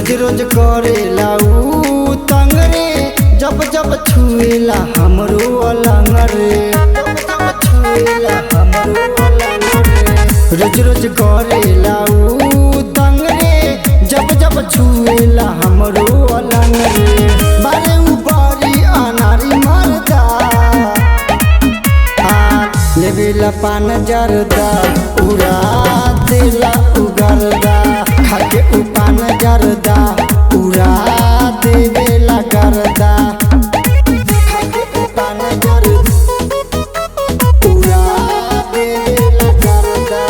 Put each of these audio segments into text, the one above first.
रोज रोज करेला ऊ तंग रे, जब जब छुएला हमरो अलंग रे, जब जब छुएला हमरो अलंग रे। रोज रोज करेला ऊ तंग रे, जब जब छुएला हमरो अलंग रे। बारे ऊ बारी अनारी मरदा, लेवेला पान जरदा, उड़ा देला उगरदा, खाके ऊ पान जरदा, उड़ा देवेला गरदा, खाके ऊ पान जरदा, उड़ा देवेला गरदा।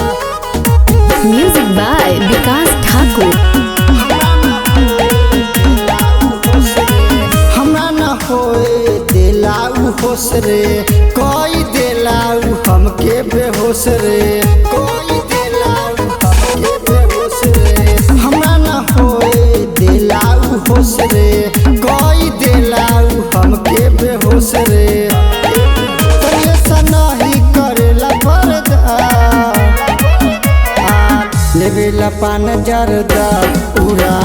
म्यूजिक बाय विकास ठाकुर। हमरा न होए देला ऊ होश रे, कोई देला ऊ हमके बेहोश रे, कोई देला ऊ हमके बेहोश रे। हमरा न होए देला ऊ होश रे, कोई देला ऊ हमके बेहोश रे। ऐसा नहीं करेला पर्दा, लेवेला पान जरदा, उड़ा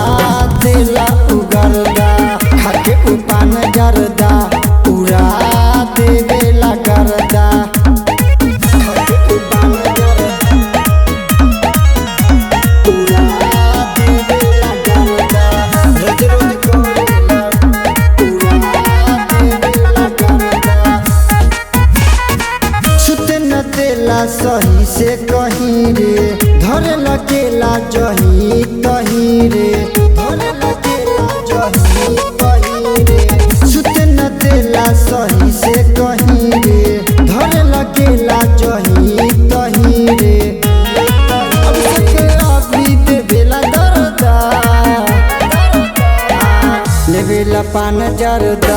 देला उगरदा, खाके ऊ पान जरदा, उड़ा देवेला गरदा, खाके ऊ पान जरदा, उड़ा देवेला गरदा। रोज रोज करेला, उड़ा देवेला गरदा। सुते न देला सही से कहीं रे, धरे लगेला जही तही रे, धरे लगेला जही तही रे। सुते न देला सही से कहीं रे, धरे लगेला जही तही रे। अब सके अभी देवेला दरदा, लेवेला पान जरदा,